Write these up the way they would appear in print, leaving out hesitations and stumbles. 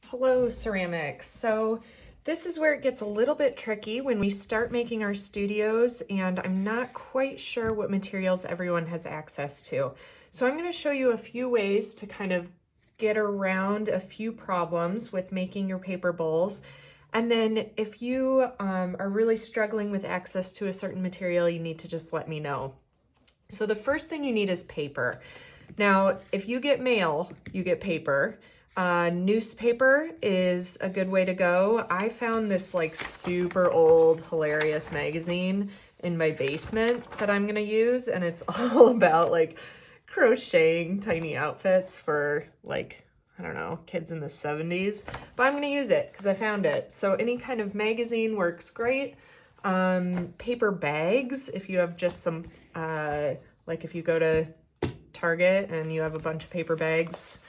Hello, ceramics. So this is where it gets a little bit tricky when we start making our studios, and I'm not quite sure what materials everyone has access to. So I'm going to show you a few ways to kind of get around a few problems with making your paper bowls. And then if you are really struggling with access to a certain material, you need to just let me know. So the first thing you need is paper. Now, if you get mail, you get paper. Newspaper is a good way to go. I found this like super old, hilarious magazine in my basement that I'm gonna use, and it's all about like crocheting tiny outfits for like, I don't know, kids in the 70s. But I'm gonna use it because I found it. So any kind of magazine works great. Paper bags, if you have just some, like if you go to Target and you have a bunch of paper bags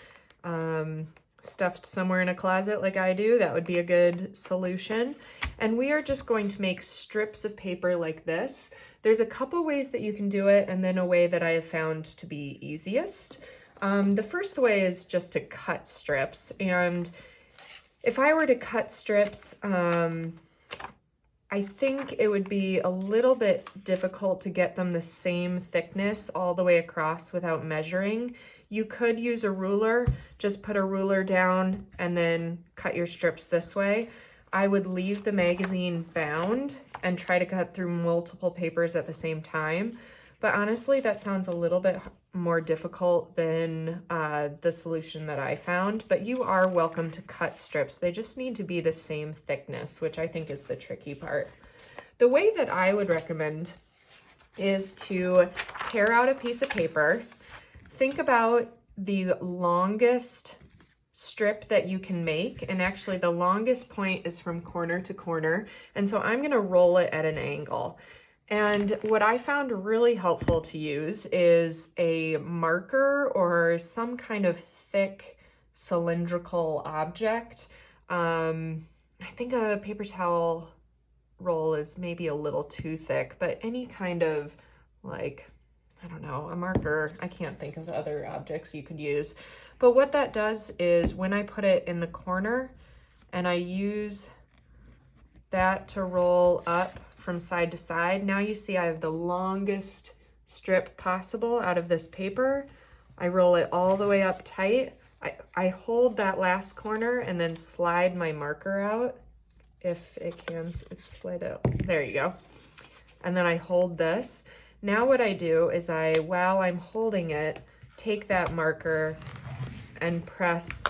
stuffed somewhere in a closet like I do, that would be a good solution. And we are just going to make strips of paper like this. There's a couple ways that you can do it, and then a way that I have found to be easiest. The first way is just to cut strips, and if I were to cut strips, I think it would be a little bit difficult to get them the same thickness all the way across without measuring. You could use a ruler, just put a ruler down and then cut your strips this way. I would leave the magazine bound and try to cut through multiple papers at the same time. But honestly, that sounds a little bit more difficult than the solution that I found, but you are welcome to cut strips. They just need to be the same thickness, which I think is the tricky part. The way that I would recommend is to tear out a piece of paper. Think about the longest strip that you can make, and actually the longest point is from corner to corner, and so I'm gonna roll it at an angle. And what I found really helpful to use is a marker or some kind of thick cylindrical object. I think a paper towel roll is maybe a little too thick, but any kind of like, I don't know, a marker, I can't think of other objects you could use. But what that does is when I put it in the corner and I use that to roll up from side to side, now you see I have the longest strip possible out of this paper. I roll it all the way up tight. I hold that last corner and then slide my marker out. If it can, slide out. There you go. And then I hold this. Now what I do is while I'm holding it, take that marker and press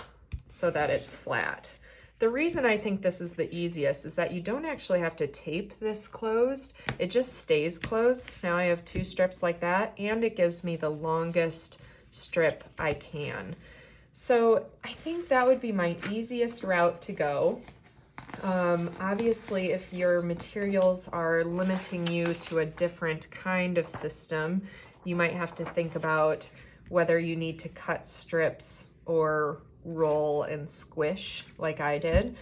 so that it's flat. The reason I think this is the easiest is that you don't actually have to tape this closed. It just stays closed. Now I have two strips like that, and it gives me the longest strip I can. So I think that would be my easiest route to go. Obviously, if your materials are limiting you to a different kind of system, you might have to think about whether you need to cut strips or roll and squish like I did.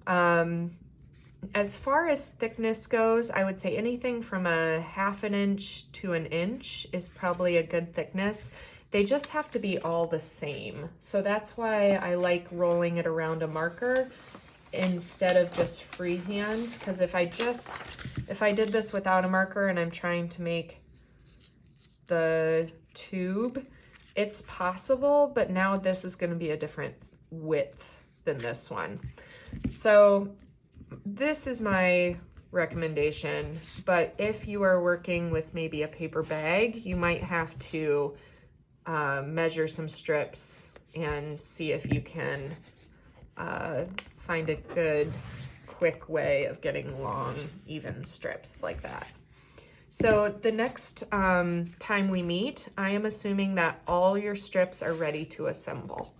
As far as thickness goes, I would say anything from a 1/2 inch to 1 inch is probably a good thickness. They just have to be all the same. So that's why I like rolling it around a marker instead of just freehand, because if I did this without a marker and I'm trying to make the tube, it's possible, but now this is going to be a different width than this one. So this is my recommendation, but if you are working with maybe a paper bag, you might have to measure some strips and see if you can find a good, quick way of getting long, even strips like that. So the next time we meet, I am assuming that all your strips are ready to assemble.